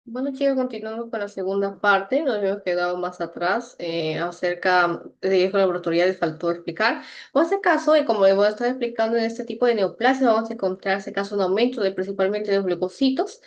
Bueno, chicos, continuando con la segunda parte, nos hemos quedado más atrás acerca de riesgos laboratoriales, faltó explicar. En este caso, como hemos estado explicando en este tipo de neoplasia, vamos a encontrar, en este caso, un aumento de principalmente de los leucocitos.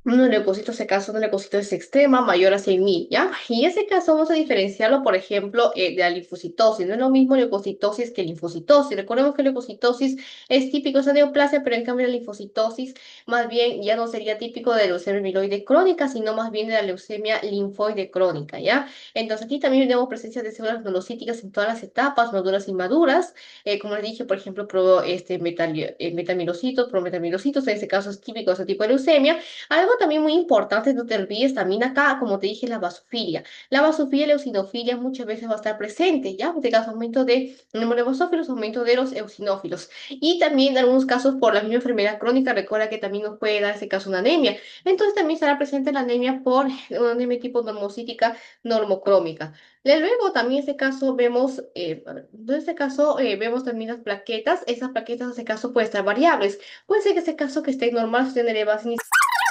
Un leucocito, ese caso, un leucocito es extrema, mayor a 100.000, ¿ya? Y ese caso vamos a diferenciarlo, por ejemplo, de la linfocitosis. No es lo mismo leucocitosis que linfocitosis. Recordemos que leucocitosis es típico de esa neoplasia, pero en cambio la linfocitosis más bien ya no sería típico de la leucemia amiloide crónica, sino más bien de la leucemia linfoide crónica, ¿ya? Entonces aquí también tenemos presencia de células monocíticas en todas las etapas, maduras y inmaduras. Como les dije, por ejemplo, metamirocitos, prometamilocitos, en ese caso es típico de ese tipo de leucemia. Algo también muy importante, no te olvides también acá, como te dije, la basofilia. La basofilia y la eosinofilia muchas veces va a estar presente, ¿ya? En este caso, aumento de número de basófilos, aumento de los eosinófilos. Y también en algunos casos, por la misma enfermedad crónica, recuerda que también nos puede dar ese caso una anemia. Entonces también estará presente la anemia por una anemia tipo normocítica normocrómica. Luego también en este caso vemos, en este caso vemos también las plaquetas. Esas plaquetas en este caso pueden estar variables. Puede ser que ese caso que esté normal, si tiene elevadas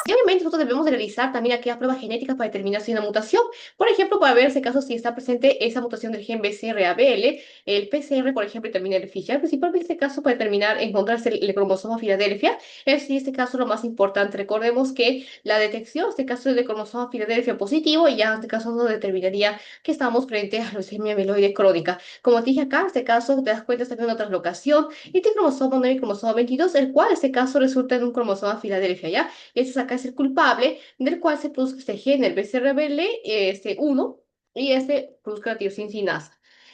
y obviamente nosotros debemos de realizar también aquellas pruebas genéticas para determinar si hay una mutación. Por ejemplo, para ver ese caso si está presente esa mutación del gen BCR-ABL, el PCR, por ejemplo, y también el FISH. Principalmente en este caso para determinar, encontrarse el cromosoma Filadelfia. Es en este caso lo más importante. Recordemos que la detección, en este caso es de cromosoma Filadelfia positivo, y ya en este caso nos determinaría que estamos frente a leucemia amiloide crónica. Como te dije acá, en este caso te das cuenta también de una traslocación y este cromosoma 9 y cromosoma 22, el cual en este caso resulta en un cromosoma Filadelfia, ¿ya? Ese saca es el culpable del cual se produce este gen, el BCR-ABL, este 1, y este produce la tirosina.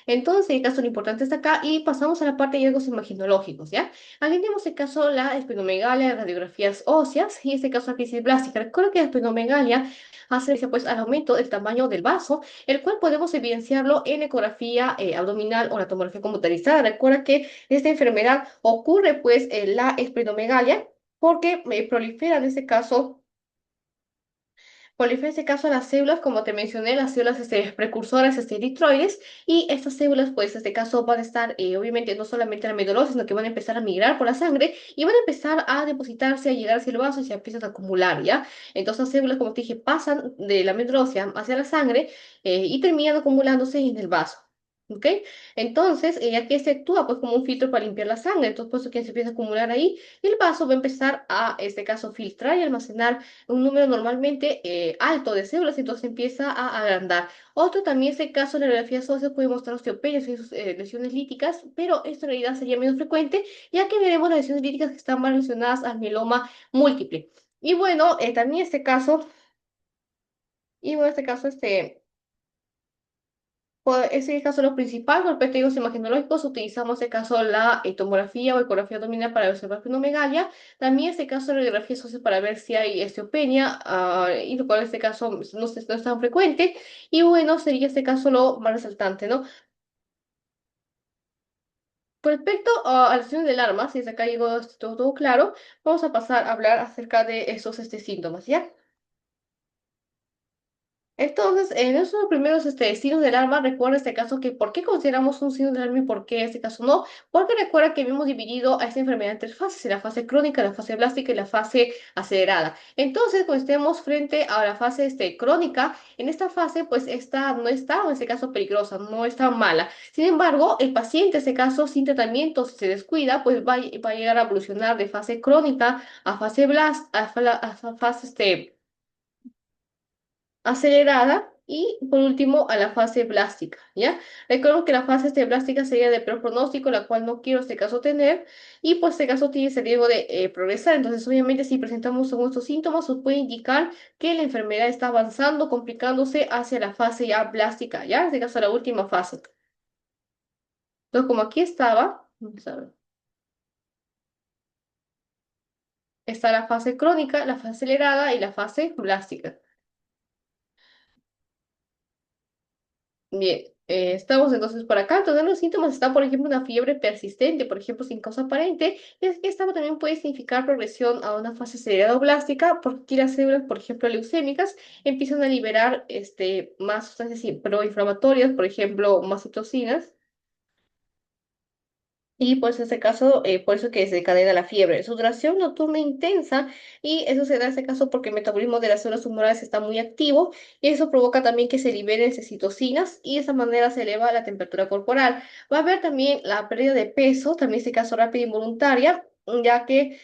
Entonces, el caso lo importante está acá y pasamos a la parte de hallazgos imaginológicos, ¿ya? Aquí tenemos el caso la esplenomegalia, radiografías óseas y este caso la crisis blástica. Recuerda que la esplenomegalia hace referencia pues al aumento del tamaño del vaso, el cual podemos evidenciarlo en ecografía abdominal o la tomografía computarizada. Recuerda que esta enfermedad ocurre pues en la esplenomegalia porque proliferan en este caso, proliferan en este caso las células, como te mencioné, las células precursoras eritroides, y estas células, pues en este caso van a estar, obviamente, no solamente en la medulosa, sino que van a empezar a migrar por la sangre y van a empezar a depositarse, a llegar hacia el vaso y se empiezan a acumular, ¿ya? Entonces las células, como te dije, pasan de la medulosa hacia la sangre y terminan acumulándose en el vaso. ¿Ok? Entonces, aquí se actúa pues como un filtro para limpiar la sangre, entonces por eso que se empieza a acumular ahí, y el vaso va a empezar a, en este caso, filtrar y almacenar un número normalmente alto de células, entonces empieza a agrandar. Otro también es el caso de la radiografía ósea, puede mostrar osteopenias y sus lesiones líticas, pero esto en realidad sería menos frecuente, ya que veremos las lesiones líticas que están más relacionadas al mieloma múltiple. Y bueno, también este caso, ese es el caso lo principal. Con respecto a higos imagenológicos, utilizamos en este caso la tomografía o ecografía abdominal para observar fibromegalia. También este caso de radiografía ósea para ver si hay osteopenia, y lo cual en este caso no es tan frecuente. Y bueno, sería este caso lo más resaltante, ¿no? Con respecto a las lesiones del arma, si desde acá llegó todo claro, vamos a pasar a hablar acerca de esos síntomas, ¿ya? Entonces, en esos primeros signos del alarma, recuerda este caso que ¿por qué consideramos un signo de alarma y por qué este caso no? Porque recuerda que hemos dividido a esta enfermedad en tres fases, la fase crónica, la fase blástica y la fase acelerada. Entonces, cuando estemos frente a la fase crónica, en esta fase, pues esta no está, en este caso, peligrosa, no está mala. Sin embargo, el paciente, en este caso, sin tratamiento, si se descuida, pues va a llegar a evolucionar de fase crónica a fase a fase acelerada y por último a la fase blástica, ¿ya? Recuerdo que la fase blástica sería de peor pronóstico, la cual no quiero este caso tener, y pues este caso tiene ese riesgo de progresar. Entonces, obviamente, si presentamos algunos de estos síntomas, nos puede indicar que la enfermedad está avanzando, complicándose hacia la fase ya blástica, ¿ya? En este caso, la última fase. Entonces, como aquí estaba, vamos a ver, está la fase crónica, la fase acelerada y la fase blástica. Bien, estamos entonces por acá. Entonces los síntomas están, por ejemplo, una fiebre persistente, por ejemplo, sin causa aparente. Es que esta también puede significar progresión a una fase acelerada o blástica, porque aquí las células, por ejemplo, leucémicas, empiezan a liberar más sustancias proinflamatorias, por ejemplo, más citocinas. Y pues en este caso, por eso que se desencadena la fiebre. Su duración nocturna intensa y eso se da en este caso porque el metabolismo de las células tumorales está muy activo y eso provoca también que se liberen citocinas y de esa manera se eleva la temperatura corporal. Va a haber también la pérdida de peso, también en este caso rápida e involuntaria, ya que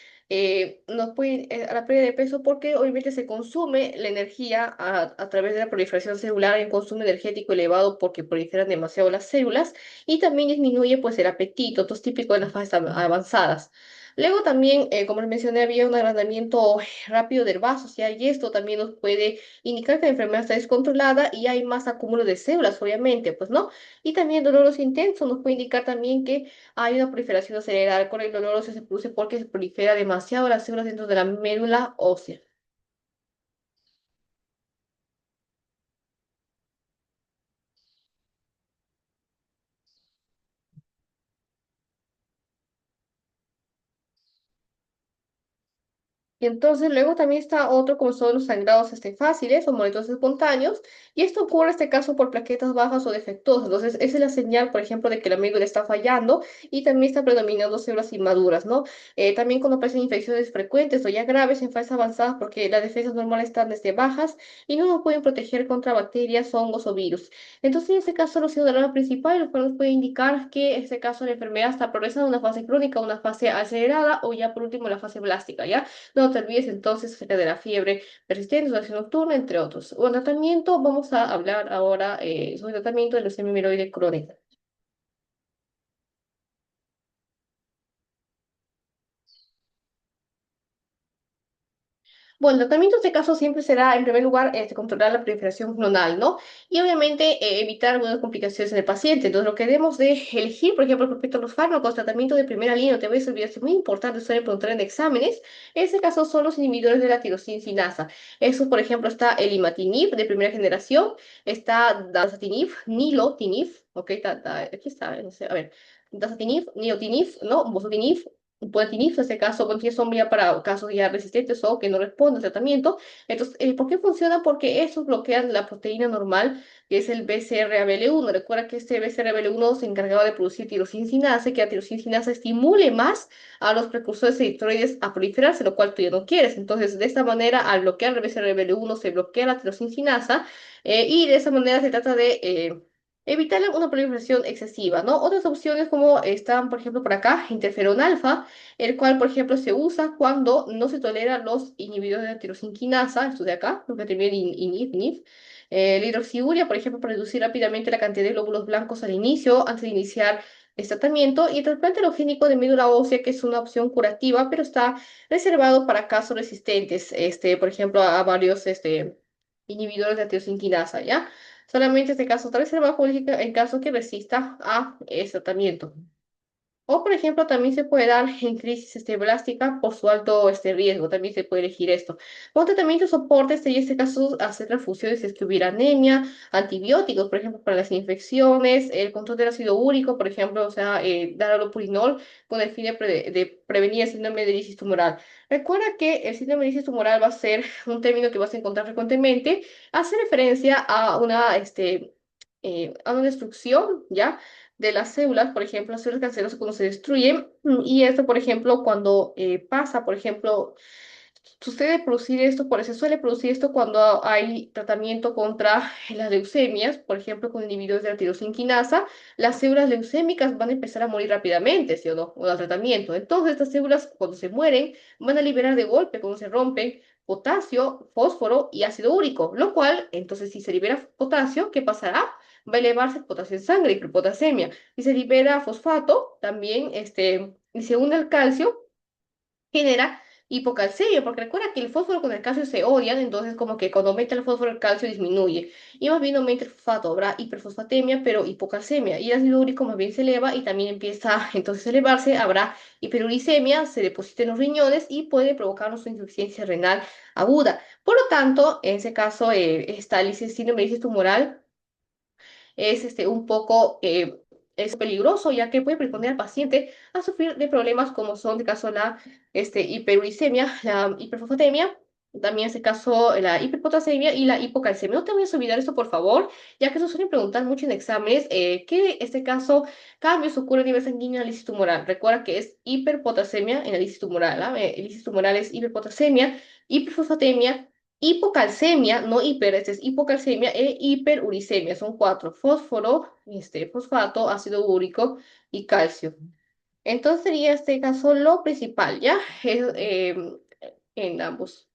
no puede, la pérdida de peso porque obviamente se consume la energía a través de la proliferación celular, hay un consumo energético elevado porque proliferan demasiado las células y también disminuye pues el apetito, esto es típico en las fases avanzadas. Luego también, como les mencioné, había un agrandamiento rápido del vaso, o sea, y esto también nos puede indicar que la enfermedad está descontrolada y hay más acúmulo de células, obviamente, pues, ¿no? Y también dolores intensos nos puede indicar también que hay una proliferación acelerada. Con el dolor óseo se produce porque se prolifera demasiado las células dentro de la médula ósea. Y entonces luego también está otro como son los sangrados fáciles o molestos espontáneos. Y esto ocurre en este caso por plaquetas bajas o defectuosas. Entonces esa es la señal, por ejemplo, de que la médula está fallando y también está predominando células inmaduras, ¿no? También cuando aparecen infecciones frecuentes o ya graves en fases avanzadas porque las defensas normales están desde bajas y no nos pueden proteger contra bacterias, hongos o virus. Entonces en este caso los signos de alarma principal, los cuales nos puede indicar que en este caso la enfermedad está progresando a una fase crónica, una fase acelerada o ya por último la fase blástica, ¿ya? No te olvides entonces acerca de la fiebre persistente, sudoración nocturna, entre otros. Bueno, tratamiento, vamos a hablar ahora sobre tratamiento de leucemia mieloide crónica. Bueno, el tratamiento en este caso siempre será, en primer lugar, controlar la proliferación clonal, ¿no? Y obviamente evitar algunas complicaciones en el paciente. Entonces, lo que debemos de elegir, por ejemplo, respecto a los fármacos, tratamiento de primera línea, no te voy a olvidar, es muy importante, suelen preguntar en exámenes. En este caso son los inhibidores de la tirosina. Eso, por ejemplo, está el imatinib de primera generación, está dasatinib, nilotinib, ok, aquí está, no sé, a ver, dasatinib, nilotinib, ¿no? Bosutinib, Puertinif, en este caso, bueno, tiene sombría para casos ya resistentes o que no responden al tratamiento. Entonces, ¿por qué funciona? Porque esos bloquean la proteína normal, que es el BCR-ABL1. Recuerda que este BCR-ABL1 se encargaba de producir tirosina, que la tirosina estimule más a los precursores eritroides a proliferarse, lo cual tú ya no quieres. Entonces, de esta manera, al bloquear el BCR-ABL1, se bloquea la tirosina y de esa manera se trata de evitar una proliferación excesiva, ¿no? Otras opciones como están, por ejemplo, por acá, interferón alfa, el cual, por ejemplo, se usa cuando no se toleran los inhibidores de la tirosinquinasa, esto de acá, lo que termina en INIF. La hidroxiuria, por ejemplo, para reducir rápidamente la cantidad de glóbulos blancos al inicio, antes de iniciar el tratamiento, y el trasplante alogénico de médula ósea, que es una opción curativa, pero está reservado para casos resistentes, por ejemplo, a varios inhibidores de la tirosinquinasa, ¿ya? Solamente este caso está reservado en caso que resista a ese tratamiento. O, por ejemplo, también se puede dar en crisis blástica por su alto riesgo, también se puede elegir esto. Un tratamiento de soporte sería en este caso hacer transfusiones si es que hubiera anemia, antibióticos, por ejemplo, para las infecciones, el control del ácido úrico, por ejemplo, o sea, dar alopurinol con el fin de prevenir el síndrome de lisis tumoral. Recuerda que el síndrome de lisis tumoral va a ser un término que vas a encontrar frecuentemente, hace referencia a una destrucción, ¿ya? De las células, por ejemplo, las células cancerosas cuando se destruyen, y esto, por ejemplo, cuando pasa, por ejemplo, sucede producir esto, por eso suele producir esto cuando hay tratamiento contra las leucemias, por ejemplo, con inhibidores de la tirosinquinasa, las células leucémicas van a empezar a morir rápidamente, ¿sí o no? Con el tratamiento. Entonces, estas células, cuando se mueren, van a liberar de golpe, cuando se rompen, potasio, fósforo y ácido úrico, lo cual, entonces, si se libera potasio, ¿qué pasará? Va a elevarse el potasio en sangre, hiperpotasemia. Si se libera fosfato, también, y se une el calcio, genera hipocalcemia, porque recuerda que el fósforo con el calcio se odian, entonces como que cuando aumenta el fósforo el calcio disminuye, y más bien aumenta el fosfato, habrá hiperfosfatemia, pero hipocalcemia, y el ácido úrico más bien se eleva y también empieza entonces a elevarse, habrá hiperuricemia, se deposita en los riñones y puede provocarnos una insuficiencia renal aguda. Por lo tanto, en ese caso, está el síndrome de lisis tumoral es un poco es peligroso, ya que puede predisponer al paciente a sufrir de problemas como son, de caso, la hiperuricemia, la hiperfosfatemia También en este caso la hiperpotasemia y la hipocalcemia. No te vayas a olvidar esto, por favor, ya que eso suelen preguntar mucho en exámenes, que en este caso cambios ocurren a nivel sanguíneo en la lisis tumoral. Recuerda que es hiperpotasemia en la lisis tumoral, ¿ah? El lisis tumoral es hiperpotasemia, hiperfosfatemia, hipocalcemia, no hiper, este es hipocalcemia e hiperuricemia. Son cuatro: fósforo, fosfato, ácido úrico y calcio. Entonces sería este caso lo principal, ¿ya? En ambos.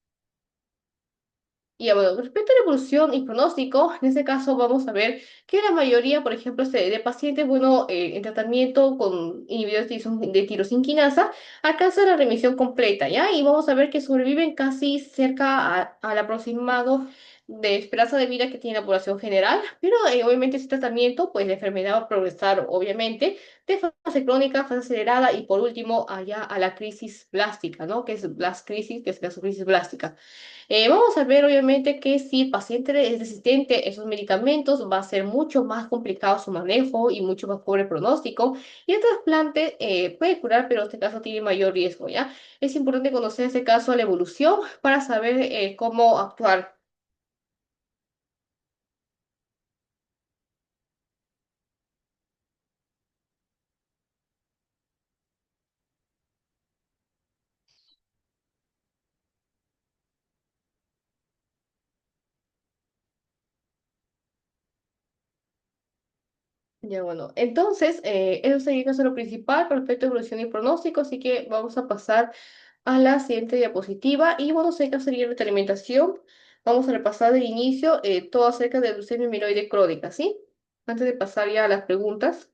Y bueno, respecto a la evolución y pronóstico, en este caso vamos a ver que la mayoría, por ejemplo, de pacientes, bueno, en tratamiento con inhibidores de tirosinquinasa, alcanzan la remisión completa, ¿ya? Y vamos a ver que sobreviven casi cerca al aproximado de esperanza de vida que tiene la población general, pero obviamente ese tratamiento, pues la enfermedad va a progresar, obviamente, de fase crónica, fase acelerada y por último, allá a la crisis blástica, ¿no? Que es blast crisis, que es la crisis blástica. Vamos a ver, obviamente, que si el paciente es resistente a esos medicamentos, va a ser mucho más complicado su manejo y mucho más pobre pronóstico. Y el trasplante puede curar, pero en este caso tiene mayor riesgo, ¿ya? Es importante conocer en este caso la evolución para saber cómo actuar. Ya, bueno, entonces, eso sería el caso lo principal con respecto a evolución y pronóstico, así que vamos a pasar a la siguiente diapositiva. Y bueno, sé que sería nuestra alimentación. Vamos a repasar de inicio todo acerca de leucemia amiloide crónica, ¿sí? Antes de pasar ya a las preguntas.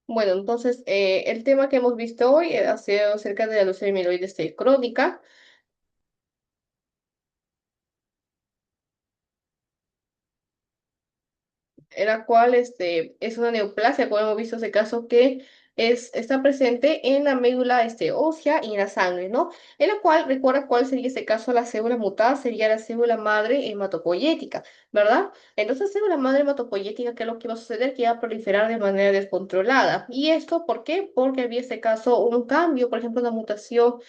Bueno, entonces, el tema que hemos visto hoy ha sido acerca de la leucemia amiloide crónica. En la cual es una neoplasia, como hemos visto ese caso, que está presente en la médula ósea y en la sangre, ¿no? En la cual, recuerda cuál sería este caso, la célula mutada sería la célula madre hematopoyética, ¿verdad? Entonces, célula madre hematopoyética, ¿qué es lo que va a suceder? Que va a proliferar de manera descontrolada. ¿Y esto por qué? Porque había este caso un cambio, por ejemplo, una mutación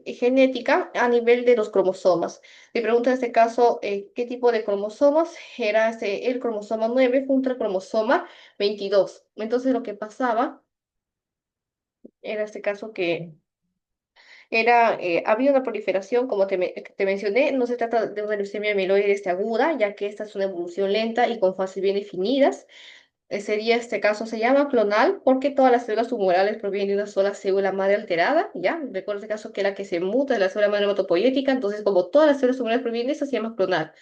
genética a nivel de los cromosomas. Me pregunta en este caso, ¿qué tipo de cromosomas? Era el cromosoma 9 junto al cromosoma 22. Entonces lo que pasaba era este caso que había una proliferación, como te mencioné, no se trata de una leucemia amiloide aguda, ya que esta es una evolución lenta y con fases bien definidas. Sería este caso, se llama clonal porque todas las células tumorales provienen de una sola célula madre alterada, ¿ya? Recuerda este caso que la que se muta es la célula madre hematopoyética, entonces como todas las células tumorales provienen de eso, se llama clonal.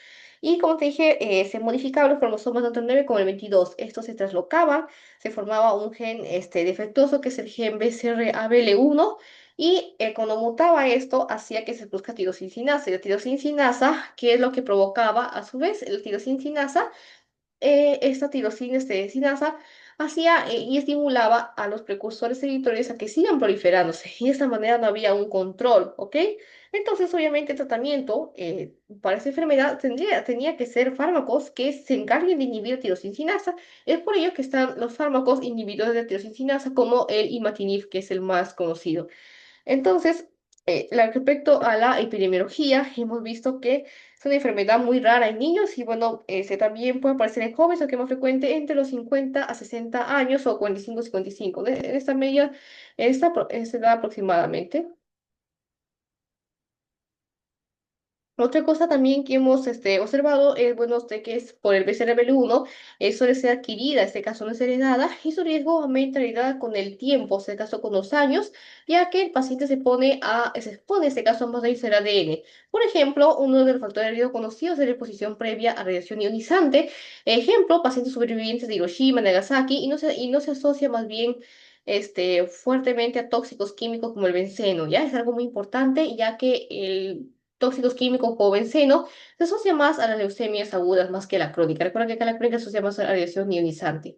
Y como te dije, se modificaban los cromosomas tanto el 9 como el 22. Estos se traslocaban, se formaba un gen defectuoso que es el gen BCR-ABL1 y cuando mutaba esto hacía que se produzca tirosincina. Y la tirosincina, ¿qué es lo que provocaba a su vez? La tirosincina esta tirosina, sinasa, hacía y estimulaba a los precursores eritrales a que sigan proliferándose. Y de esta manera no había un control, ¿ok? Entonces, obviamente, el tratamiento para esta enfermedad tenía que ser fármacos que se encarguen de inhibir la tirosinasa. Es por ello que están los fármacos inhibidores de tirosinasa como el imatinib, que es el más conocido. Entonces, respecto a la epidemiología, hemos visto que es una enfermedad muy rara en niños y bueno, también puede aparecer en jóvenes, aunque más frecuente entre los 50 a 60 años o 45 a 55, en esta media, esta edad aproximadamente. Otra cosa también que hemos observado es, bueno, que es por el BCRBL1, suele ser adquirida, en este caso no es heredada, y su riesgo aumenta en realidad con el tiempo, en este caso con los años, ya que el paciente se expone, en este caso, a más daños del ADN. Por ejemplo, uno de los factores de riesgo conocidos es la exposición previa a radiación ionizante. Ejemplo, pacientes sobrevivientes de Hiroshima, Nagasaki, y no se asocia más bien fuertemente a tóxicos químicos como el benceno, ¿ya? Es algo muy importante, ya que el tóxicos químicos como benceno se asocia más a las leucemias agudas más que a la crónica. Recuerda que acá la crónica se asocia más a la radiación ionizante.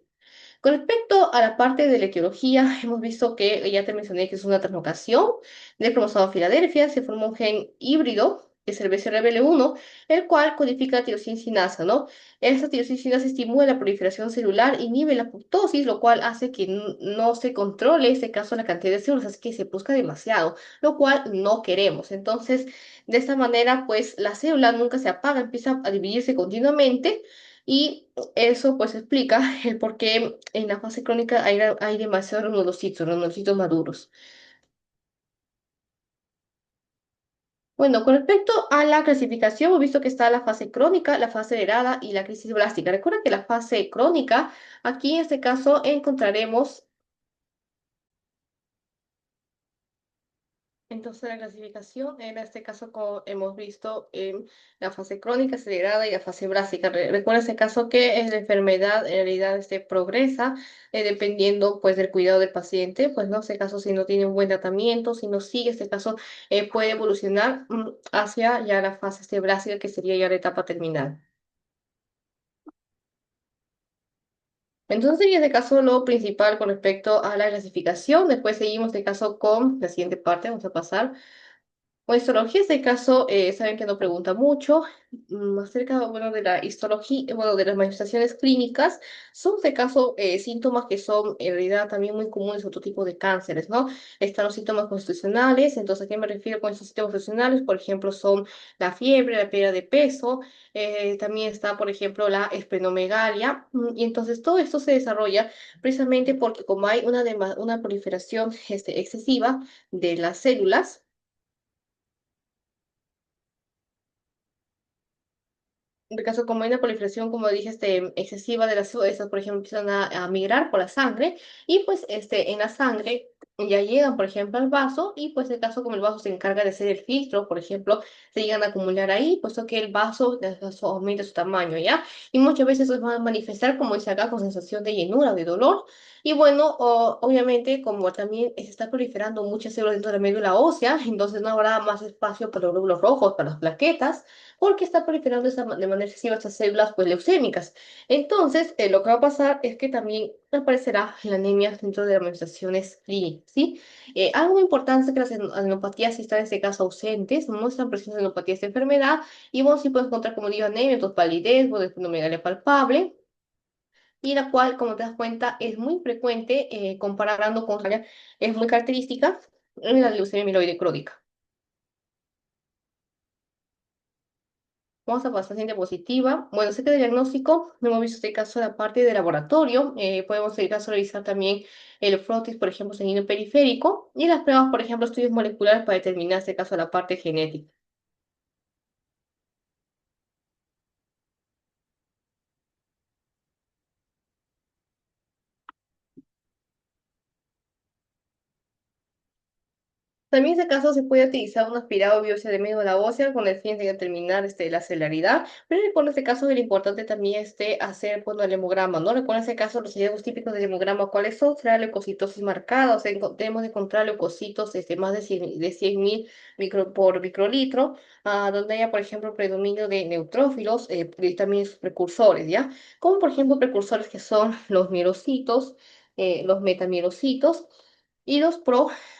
Con respecto a la parte de la etiología, hemos visto que ya te mencioné que es una translocación del cromosoma Filadelfia, se forma un gen híbrido, que es el BCR-ABL1, el cual codifica la tirosina, ¿no? Esta tirosina estimula la proliferación celular, inhibe la apoptosis, lo cual hace que no se controle, en este caso, la cantidad de células, así que se busca demasiado, lo cual no queremos. Entonces, de esta manera, pues la célula nunca se apaga, empieza a dividirse continuamente y eso pues explica el por qué en la fase crónica hay demasiados granulocitos maduros. Bueno, con respecto a la clasificación, hemos visto que está la fase crónica, la fase acelerada y la crisis blástica. Recuerda que la fase crónica, aquí en este caso encontraremos. Entonces, la clasificación, en este caso, como hemos visto en la fase crónica, acelerada y la fase básica. Recuerda ese caso que la enfermedad en realidad progresa dependiendo pues del cuidado del paciente, pues no, este caso si no tiene un buen tratamiento, si no sigue, este caso puede evolucionar hacia ya la fase básica que sería ya la etapa terminal. Entonces, en este caso, lo principal con respecto a la clasificación, después seguimos este caso con la siguiente parte, vamos a pasar. O histología, en este caso, saben que no pregunta mucho acerca, bueno, de la histología, bueno, de las manifestaciones clínicas. Son, en este caso, síntomas que son en realidad también muy comunes a otro tipo de cánceres, ¿no? Están los síntomas constitucionales, entonces, ¿a qué me refiero con estos síntomas constitucionales? Por ejemplo, son la fiebre, la pérdida de peso, también está, por ejemplo, la esplenomegalia, y entonces todo esto se desarrolla precisamente porque como hay una proliferación excesiva de las células. En el caso, como hay una proliferación, como dije, excesiva de las células, por ejemplo, empiezan a migrar por la sangre y pues en la sangre ya llegan, por ejemplo, al vaso y pues en el caso como el vaso se encarga de hacer el filtro, por ejemplo, se llegan a acumular ahí, puesto que el vaso aumenta su tamaño, ¿ya? Y muchas veces eso va a manifestar, como dice acá, con sensación de llenura, de dolor. Y bueno, obviamente, como también se está proliferando muchas células dentro de la médula ósea, entonces no habrá más espacio para los glóbulos rojos, para las plaquetas porque está proliferando de manera excesiva estas células pues, leucémicas. Entonces, lo que va a pasar es que también aparecerá la anemia dentro de las manifestaciones clínicas, ¿sí? Algo muy importante es que las adenopatías, si están en este caso ausentes, no están presentes en adenopatías de enfermedad, y vos sí puedes encontrar, como digo, anemia, entonces palidez, bueno, esplenomegalia palpable, y la cual, como te das cuenta, es muy frecuente, comparando con es muy característica en la leucemia mieloide crónica. Vamos a paciente positiva. Bueno, acerca del diagnóstico, no hemos visto este caso de la parte de laboratorio. Podemos en este caso revisar también el frotis, por ejemplo, sanguíneo periférico, y las pruebas, por ejemplo, estudios moleculares para determinar este caso la parte genética. También en ese caso se puede utilizar un aspirado de biopsia de médula ósea con el fin de determinar la celaridad, pero recuerda este caso es importante también hacer bueno, el hemograma, ¿no? Recuerda ese caso los hallazgos típicos del hemograma, ¿cuáles son? Será la leucocitosis marcada, o sea, debemos de encontrar leucocitos más de 100.000 por microlitro, donde haya, por ejemplo, predominio de neutrófilos y también sus precursores, ¿ya? Como por ejemplo precursores que son los mielocitos, los metamielocitos, y los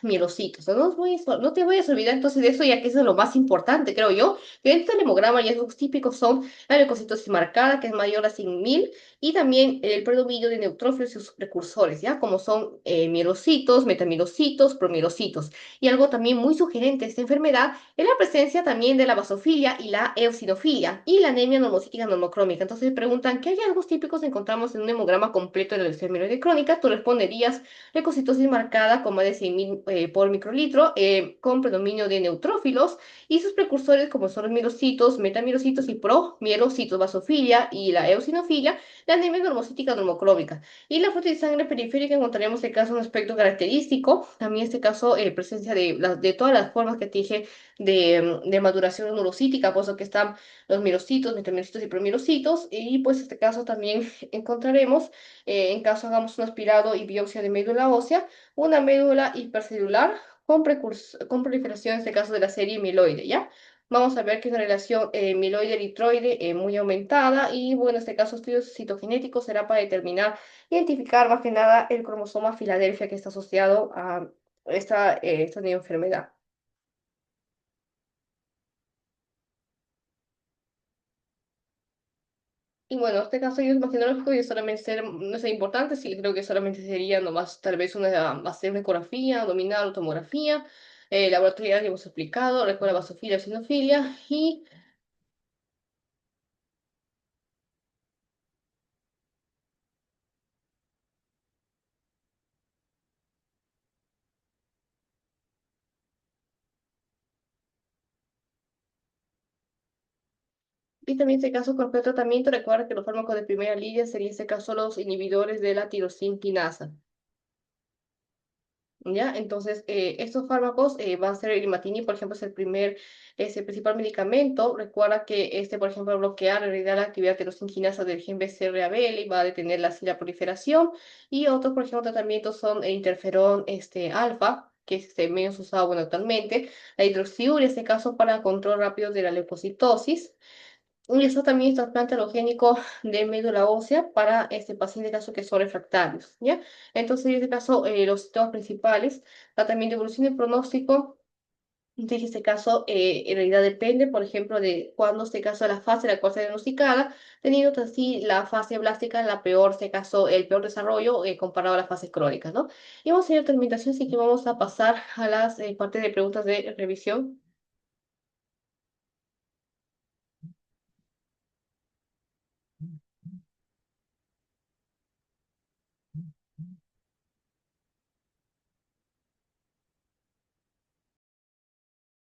mielocitos. No te vayas a olvidar entonces de eso, ya que eso es lo más importante, creo yo. Que dentro del hemograma ya los típicos son la leucocitosis marcada, que es mayor a 100.000, y también el predominio de neutrófilos y sus precursores, ¿ya? Como son mielocitos, metamielocitos, promielocitos. Y algo también muy sugerente de esta enfermedad es la presencia también de la basofilia y la eosinofilia y la anemia normocítica normocrómica. Entonces me preguntan, ¿qué hallazgos típicos encontramos en un hemograma completo de la leucemia mieloide crónica? Tú responderías leucocitosis marcada con más de 100.000 por microlitro, con predominio de neutrófilos y sus precursores como son los mielocitos, metamielocitos y promielocitos, basofilia y la eosinofilia, la anemia normocítica normocrómica. Y la fuente de sangre periférica encontraremos el caso un aspecto característico, también este caso presencia de todas las formas que te dije de maduración neurocítica, puesto que están los mielocitos, metamielocitos y promielocitos, y pues este caso también encontraremos en caso hagamos un aspirado y biopsia de médula ósea, una médula hipercelular con proliferación, en este caso de la serie mieloide, ¿ya? vamos a ver que es una relación amiloide-eritroide muy aumentada y bueno, en este caso estudios citogenéticos será para determinar, identificar más que nada el cromosoma Filadelfia que está asociado a esta enfermedad. Y bueno, en este caso yo imagino lógico y solamente no es importante, sí creo que solamente sería nomás tal vez hacer una ecografía, abdominal o tomografía, laboratorio ya hemos explicado, recuerda basofilia, sinofilia y también en este caso con el tratamiento, recuerda que los fármacos de primera línea serían en este caso los inhibidores de la tirosina quinasa. ¿Ya? Entonces, estos fármacos van a ser el imatinib, por ejemplo, es el principal medicamento. Recuerda que este, por ejemplo, bloquear en realidad la actividad tirosinquinasa del gen BCR-ABL y va a detener la proliferación. Y otros, por ejemplo, tratamientos son el interferón alfa, que es menos usado bueno, actualmente. La hidroxiurea, en este caso, para control rápido de la leucocitosis. Y eso también es trasplante alogénico de médula ósea para este paciente en caso que son refractarios, ¿ya? Entonces, en este caso, los síntomas principales, tratamiento, evolución y pronóstico, en este caso, en realidad depende, por ejemplo, de cuándo se caso la fase en la cual se diagnosticada, teniendo así la fase blástica, la peor, se caso, el peor desarrollo comparado a las fases crónicas, ¿no? Y vamos a ir a terminación, así que vamos a pasar a las partes de preguntas de revisión.